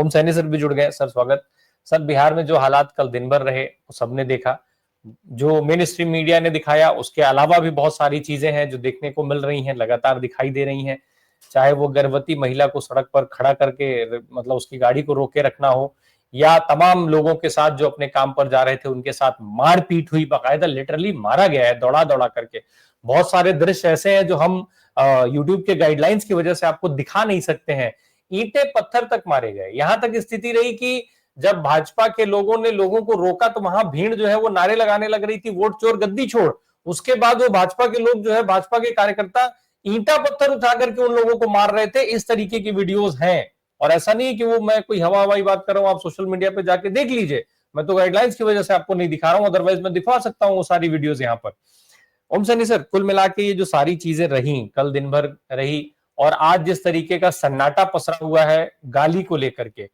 ओम Saini sir भी जुड़ गए। सर स्वागत। सर बिहार में जो हालात कल दिन भर रहे वो सबने देखा, जो मेन स्ट्रीम मीडिया ने दिखाया उसके अलावा भी बहुत सारी चीजें हैं जो देखने को मिल रही हैं, लगातार दिखाई दे रही हैं। चाहे वो गर्भवती महिला को सड़क पर खड़ा करके मतलब उसकी गाड़ी को रोके रखना हो, या तमाम लोगों के साथ जो अपने काम पर जा रहे थे उनके साथ मारपीट हुई, बाकायदा लिटरली मारा गया है दौड़ा दौड़ा करके। बहुत सारे दृश्य ऐसे हैं जो हम यूट्यूब के गाइडलाइंस की वजह से आपको दिखा नहीं सकते हैं। ईंटें पत्थर तक मारे गए, यहां तक स्थिति रही कि जब भाजपा के लोगों ने लोगों को रोका तो वहां भीड़ जो है वो नारे लगाने लग रही थी, वोट चोर गद्दी छोड़। उसके बाद वो भाजपा के लोग जो है, भाजपा के कार्यकर्ता ईंटा पत्थर उठा करके उन लोगों को मार रहे थे। इस तरीके की वीडियोस हैं, और ऐसा नहीं कि वो मैं कोई हवा हवाई बात कर रहा हूं, आप सोशल मीडिया पे जाके देख लीजिए। मैं तो गाइडलाइंस की वजह से आपको नहीं दिखा रहा हूं, अदरवाइज मैं दिखा सकता हूं वो सारी वीडियोस यहाँ पर। ओम सैनी सर, कुल मिला के ये जो सारी चीजें रही, कल दिन भर रही, और आज जिस तरीके का सन्नाटा पसरा हुआ है गाली को लेकर के,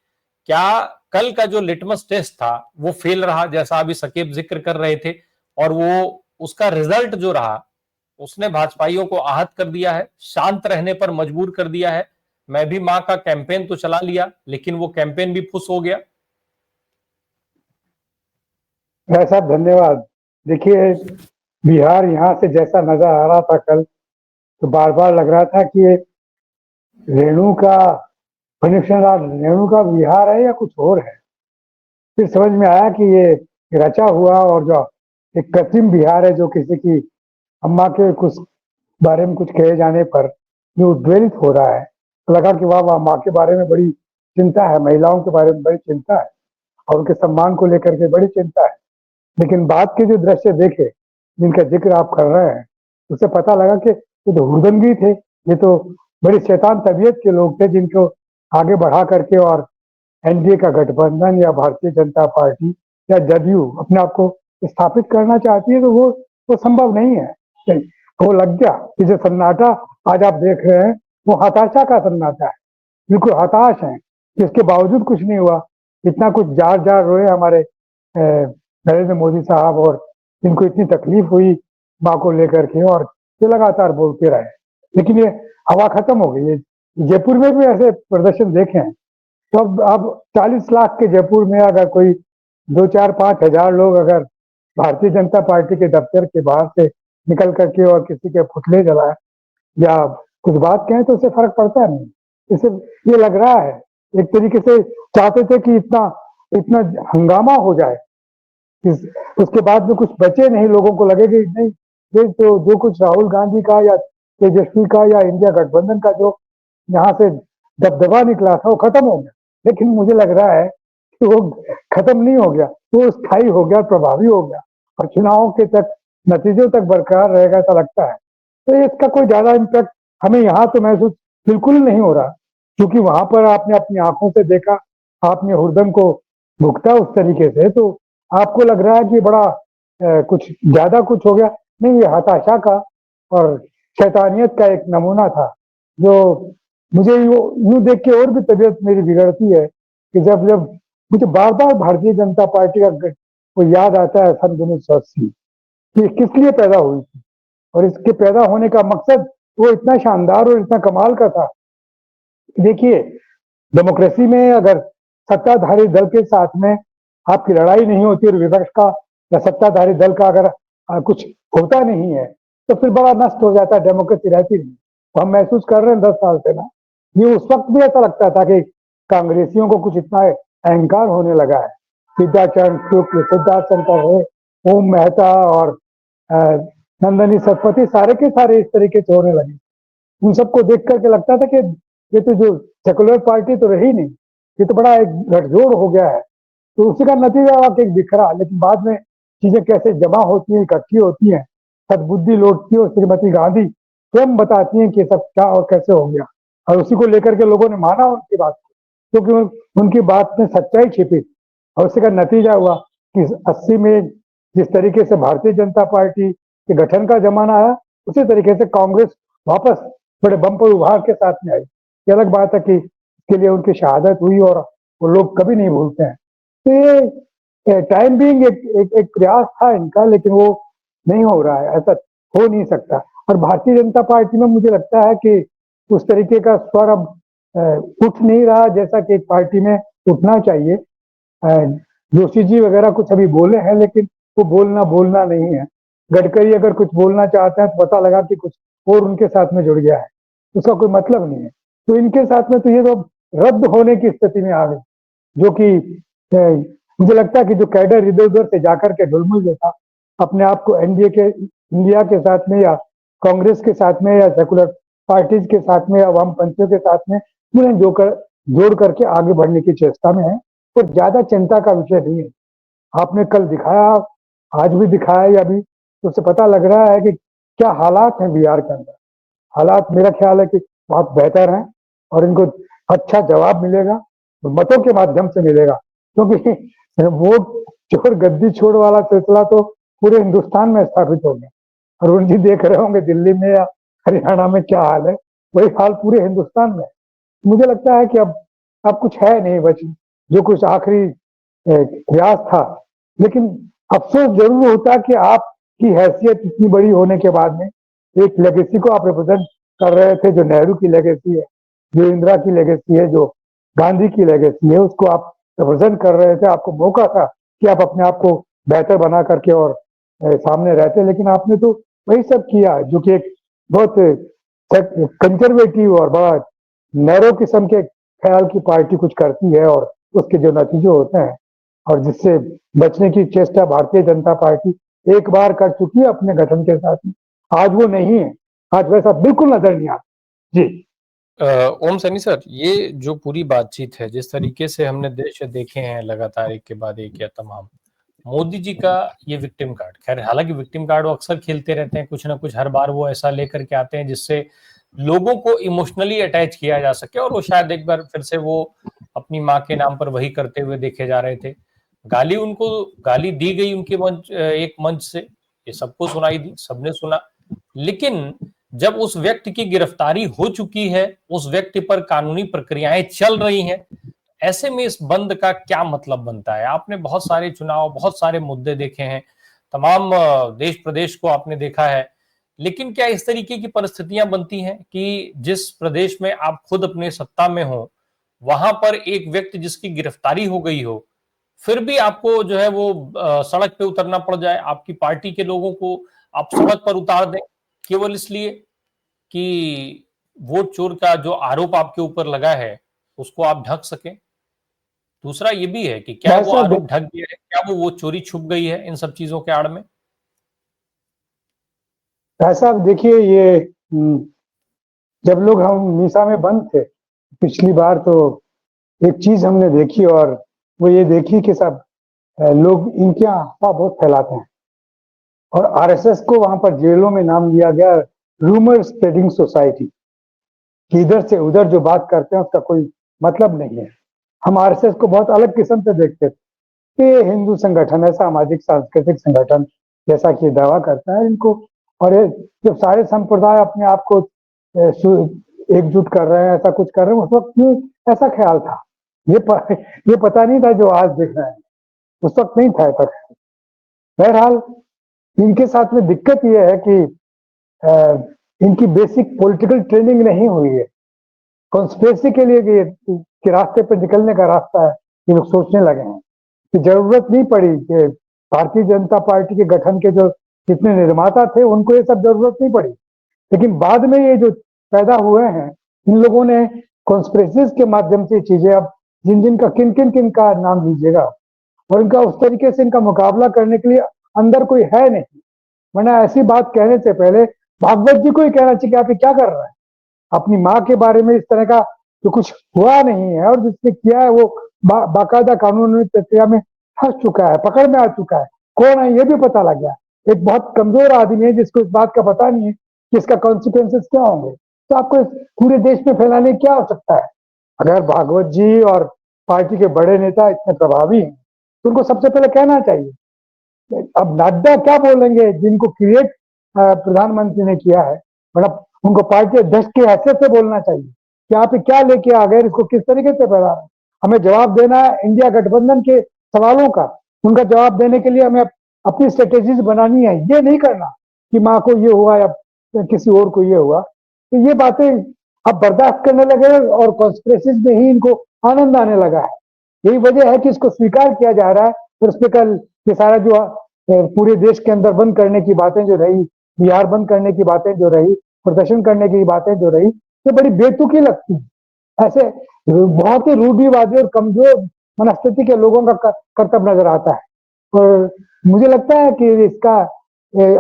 क्या कल का जो लिटमस टेस्ट था वो फेल रहा, जैसा अभी सकेब जिक्र कर रहे थे, और वो उसका रिजल्ट जो रहा उसने भाजपाइयों को आहत कर दिया है, शांत रहने पर मजबूर कर दिया है। मैं भी मां का कैंपेन तो चला लिया, लेकिन वो कैंपेन भी फुस हो गया। साहब धन्यवाद। देखिए, बिहार यहाँ से जैसा नजर आ रहा था कल, तो बार बार लग रहा था कि ये रेणु का रेणु का बिहार है या कुछ और है। फिर समझ में आया कि ये रचा हुआ और जो एक कृत्रिम बिहार है, जो किसी की अम्मा के कुछ बारे में कुछ कहे जाने पर जो उद्वेलित हो रहा है। तो लगा कि वाह वाह, माँ के बारे में बड़ी चिंता है, महिलाओं के बारे में बड़ी चिंता है, और उनके सम्मान को लेकर के बड़ी चिंता है। लेकिन बाद के जो दृश्य देखे जिनका जिक्र आप कर रहे हैं, उससे पता लगा कि ये तो हुड़दंगी थे, ये तो बड़ी शैतान तबीयत के लोग थे, जिनको आगे बढ़ा करके और एनडीए का गठबंधन या भारतीय जनता पार्टी या जदयू अपने आप को स्थापित करना चाहती है, तो वो संभव नहीं है। वो लग गया कि जो सन्नाटा आज आप देख रहे हैं वो हताशा का सन्नाटा है। बिल्कुल हताश है, इसके बावजूद कुछ नहीं हुआ। इतना कुछ जार जार रोए हमारे नरेंद्र मोदी साहब, और इनको इतनी तकलीफ हुई माँ को लेकर के, और ये लगातार बोलते रहे। लेकिन ये हवा खत्म हो गई है। जयपुर में भी ऐसे प्रदर्शन देखे हैं, तो अब 40 लाख के जयपुर में अगर कोई 2-4-5 हजार लोग अगर भारतीय जनता पार्टी के दफ्तर के बाहर से निकल करके और किसी के पुतले जलाए या कुछ बात कहें, तो उससे फर्क पड़ता नहीं। इससे ये लग रहा है एक तरीके से चाहते थे कि इतना इतना हंगामा हो जाए, उसके बाद में कुछ बचे नहीं, लोगों को लगे कि नहीं, ये तो जो कुछ राहुल गांधी का या तेजस्वी का या इंडिया गठबंधन का जो यहाँ से दबदबा निकला था वो खत्म हो गया। लेकिन मुझे लग रहा है कि वो खत्म नहीं हो गया, वो स्थायी हो गया, प्रभावी हो गया, और चुनावों के तक नतीजों तक बरकरार रहेगा ऐसा लगता है। तो इसका कोई ज्यादा इम्पैक्ट हमें यहाँ तो महसूस बिल्कुल नहीं हो रहा, क्योंकि वहां पर आपने अपनी आंखों से देखा, आपने हुरदंग को भुगता उस तरीके से, तो आपको लग रहा है कि बड़ा कुछ ज्यादा कुछ हो गया। नहीं, ये हताशा का और शैतानियत का एक नमूना था, जो मुझे यूं देख के और भी तबीयत मेरी बिगड़ती है कि जब जब मुझे बार बार भारतीय जनता पार्टी का वो याद आता है सन 1980 कि किस लिए पैदा हुई थी, और इसके पैदा होने का मकसद वो इतना शानदार और इतना कमाल का था। देखिए, डेमोक्रेसी में अगर सत्ताधारी दल के साथ में आपकी लड़ाई नहीं होती और विपक्ष का या सत्ताधारी दल का अगर कुछ होता नहीं है, तो फिर बड़ा नष्ट हो जाता है, डेमोक्रेसी रहती नहीं। तो हम महसूस कर रहे हैं 10 साल से ना, ये उस वक्त भी ऐसा लगता था कि कांग्रेसियों को कुछ इतना अहंकार होने लगा है। सिद्धाचरण शुक्ल, सिद्धार्थ शंकर है, ओम मेहता और नंदनी सतपथी, सारे के सारे इस तरीके से होने लगे। उन सबको देख करके लगता था कि ये तो जो सेकुलर पार्टी तो रही नहीं, ये तो बड़ा एक गठजोड़ हो गया है। तो उसी का नतीजा हुआ कि एक बिखरा। लेकिन बाद में चीजें कैसे जमा होती हैं, इकट्ठी होती हैं, सदबुद्धि लौटती है, और श्रीमती गांधी स्वयं बताती हैं कि सब क्या और कैसे हो गया, और उसी को लेकर के लोगों ने माना उनकी बात को, क्योंकि उनकी बात में सच्चाई छिपी। और उसी का नतीजा हुआ कि 80 में जिस तरीके से भारतीय जनता पार्टी के गठन का जमाना आया, उसी तरीके से कांग्रेस वापस बड़े बम्पर उभार के साथ में आई। ये अलग बात है कि इसके लिए उनकी शहादत हुई, और वो लोग कभी नहीं भूलते हैं। तो ये टाइम बीइंग एक प्रयास था इनका, लेकिन वो नहीं हो रहा है, ऐसा हो नहीं सकता। और भारतीय जनता पार्टी में मुझे लगता है कि उस तरीके का स्वर अब उठ नहीं रहा, जैसा कि एक पार्टी में उठना चाहिए। जोशी जी वगैरह कुछ अभी बोले हैं, लेकिन वो बोलना नहीं है। गडकरी अगर कुछ बोलना चाहते हैं तो पता लगा कि कुछ और उनके साथ में जुड़ गया है, उसका कोई मतलब नहीं है। तो इनके साथ में तो ये तो रद्द होने की स्थिति में आ गई, जो कि मुझे लगता है कि जो कैडर इधर उधर से जाकर के ढुलमुल देता अपने आप को एनडीए के इंडिया के साथ में या कांग्रेस के साथ में या सेकुलर पार्टीज के साथ में या वामपंथियों के साथ में उन्हें जोड़ करके आगे बढ़ने की चेष्टा में है, और ज्यादा चिंता का विषय नहीं है। आपने कल दिखाया, आज भी दिखाया या अभी, तो उससे पता लग रहा है कि क्या हालात हैं बिहार के अंदर। हालात मेरा ख्याल है कि बहुत बेहतर हैं, और इनको अच्छा जवाब मिलेगा, मतों के माध्यम से मिलेगा, क्योंकि वोट चोर गद्दी छोड़ वाला सिलसिला तो पूरे हिंदुस्तान में स्थापित हो गया। अरुण जी देख रहे होंगे दिल्ली में या हरियाणा में क्या हाल है, वही हाल पूरे हिंदुस्तान में। मुझे लगता है कि अब कुछ है नहीं बची, जो कुछ आखिरी प्रयास था। लेकिन अफसोस जरूर होता कि आपकी हैसियत इतनी बड़ी होने के बाद में एक लेगेसी को आप रिप्रेजेंट कर रहे थे, जो नेहरू की लेगेसी है, जो इंदिरा की लेगेसी है, जो गांधी की लेगेसी है, उसको आप रिप्रेजेंट कर रहे थे। आपको मौका था कि आप अपने आप को बेहतर बना करके और सामने रहते, लेकिन आपने तो वही सब किया जो कि एक बहुत कंजर्वेटिव और बड़ा नैरो किस्म के ख्याल की पार्टी कुछ करती है, और उसके जो नतीजे होते हैं और जिससे बचने की चेष्टा भारतीय जनता पार्टी एक बार कर चुकी है अपने गठन के साथ में, आज वो नहीं है। आज वैसा बिल्कुल नजर नहीं आता जी। ओम सैनी सर, ये जो पूरी बातचीत है, जिस तरीके से हमने देश देखे हैं लगातार एक के बाद एक या तमाम, मोदी जी का ये विक्टिम कार्ड, खैर हालांकि विक्टिम कार्ड वो अक्सर खेलते रहते हैं, कुछ ना कुछ हर बार वो ऐसा लेकर के आते हैं जिससे लोगों को इमोशनली अटैच किया जा सके, और वो शायद एक बार फिर से वो अपनी माँ के नाम पर वही करते हुए देखे जा रहे थे। गाली दी गई उनके मंच, एक मंच से, ये सबको सुनाई दी, सबने सुना। लेकिन जब उस व्यक्ति की गिरफ्तारी हो चुकी है, उस व्यक्ति पर कानूनी प्रक्रियाएं चल रही हैं, ऐसे में इस बंद का क्या मतलब बनता है? आपने बहुत सारे चुनाव, बहुत सारे मुद्दे देखे हैं, तमाम देश प्रदेश को आपने देखा है, लेकिन क्या इस तरीके की परिस्थितियां बनती हैं कि जिस प्रदेश में आप खुद अपने सत्ता में हो, वहां पर एक व्यक्ति जिसकी गिरफ्तारी हो गई हो, फिर भी आपको जो है वो सड़क पे उतरना पड़ जाए, आपकी पार्टी के लोगों को आप सड़क पर उतार दें, केवल इसलिए कि वोट चोर का जो आरोप आपके ऊपर लगा है उसको आप ढक सकें? दूसरा ये भी है कि क्या भाई वो साहब आरोप ढक गया है, क्या वो चोरी छुप गई है इन सब चीजों के आड़ में? भाई साहब देखिए, ये जब लोग हम मीसा में बंद थे पिछली बार, तो एक चीज हमने देखी, और वो ये देखी कि सब लोग इनके यहाँ अफवाह बहुत फैलाते हैं, और आरएसएस को वहां पर जेलों में नाम दिया गया रूमर स्प्रेडिंग सोसाइटी, कि इधर से उधर जो बात करते हैं उसका कोई मतलब नहीं है। हम आरएसएस को बहुत अलग किस्म से देखते थे, ये हिंदू संगठन है, सामाजिक सांस्कृतिक संगठन जैसा कि दावा करता है इनको, और ये जब सारे संप्रदाय अपने आप को एकजुट कर रहे हैं, ऐसा कुछ कर रहे हैं, उस वक्त क्यों ऐसा ख्याल था? ये पता नहीं था जो आज दिख रहा है, उस वक्त नहीं था ऐसा। बहरहाल इनके साथ में दिक्कत यह है कि इनकी बेसिक पॉलिटिकल ट्रेनिंग नहीं हुई है। कॉन्स्पिरेसी के लिए कि रास्ते पर निकलने का रास्ता है, ये लोग सोचने लगे हैं कि जरूरत नहीं पड़ी कि भारतीय जनता पार्टी के गठन के जो जितने निर्माता थे उनको ये सब जरूरत नहीं पड़ी, लेकिन बाद में ये जो पैदा हुए हैं, इन लोगों ने कॉन्स्पिरेसीज के माध्यम से चीजें, अब जिन का किन का नाम लीजिएगा, और इनका उस तरीके से इनका मुकाबला करने के लिए अंदर कोई है नहीं। वरना ऐसी बात कहने से पहले भागवत जी को ही कहना चाहिए कि आप ये क्या कर रहे हैं। अपनी माँ के बारे में इस तरह का जो कुछ हुआ नहीं है, और जिसने किया है वो बाकायदा कानूनी प्रक्रिया में फंस चुका है, पकड़ में आ चुका है, कौन है ये भी पता लग गया। एक बहुत कमजोर आदमी है जिसको इस बात का पता नहीं है कि इसका कॉन्सिक्वेंसेस क्या होंगे, तो आपको पूरे देश में फैलाने की क्या आवश्यकता है? अगर भागवत जी और पार्टी के बड़े नेता इतने प्रभावी हैं तो उनको सबसे पहले कहना चाहिए। अब नड्डा क्या बोलेंगे जिनको क्रिएट प्रधानमंत्री ने किया है, मतलब उनको पार्टी अध्यक्ष की हैसियत से बोलना चाहिए कि आप क्या लेके आ गए, इसको किस तरीके से फैला रहे हैं। हमें जवाब देना है इंडिया गठबंधन के सवालों का, उनका जवाब देने के लिए हमें अपनी स्ट्रेटेजीज बनानी है, ये नहीं करना कि माँ को ये हुआ या किसी और को ये हुआ। तो ये बातें अब बर्दाश्त करने लगे, और कॉन्स्पिरेसीज में ही इनको आनंद आने लगा है यही वजह है कि इसको स्वीकार किया जा रहा है। और उस पर कल ये सारा जो पूरे देश के अंदर बंद करने की बातें जो रही, बिहार बंद करने की बातें जो रही, प्रदर्शन करने की बातें जो रही, ये बड़ी बेतुकी लगती है। ऐसे बहुत ही रूढ़िवादी और कमजोर मनस्थिति के लोगों का करतब नजर आता है। और मुझे लगता है कि इसका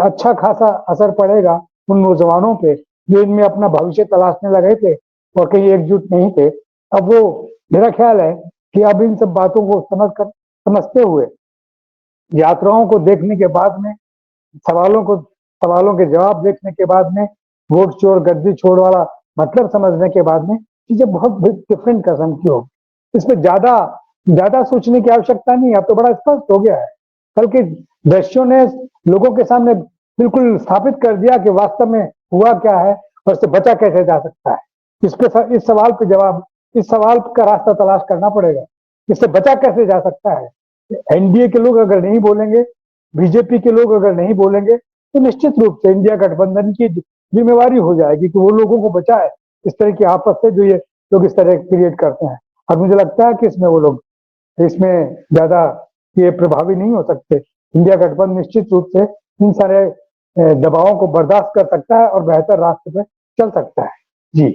अच्छा खासा असर पड़ेगा उन नौजवानों पे जो इनमें अपना भविष्य तलाशने लगे थे और कहीं एकजुट नहीं थे। अब वो, मेरा ख्याल है कि अब इन सब बातों को समझते हुए, यात्राओं को देखने के बाद में, सवालों के जवाब देखने के बाद में, वोट चोर गद्दी छोड़ वाला मतलब समझने के बाद में, चीजें बहुत डिफरेंट किस्म की होगी। इसमें ज्यादा सोचने की आवश्यकता नहीं है। अब तो बड़ा स्पष्ट हो गया है। कल के दृश्यों ने लोगों के सामने बिल्कुल स्थापित कर दिया कि वास्तव में हुआ क्या है और इससे बचा कैसे जा सकता है। इस सवाल का रास्ता तलाश करना पड़ेगा। इससे बचा कैसे जा सकता है। एनडीए के लोग अगर नहीं बोलेंगे, बीजेपी के लोग अगर नहीं बोलेंगे, तो निश्चित रूप से इंडिया गठबंधन की जिम्मेवारी हो जाएगी कि वो लोगों को बचाए इस तरह की आपस से जो ये लोग इस तरह क्रिएट करते हैं। और मुझे लगता है कि इसमें ज्यादा ये प्रभावी नहीं हो सकते। इंडिया गठबंधन निश्चित रूप से इन सारे दबावों को बर्दाश्त कर सकता है और बेहतर रास्ते पे चल सकता है। जी।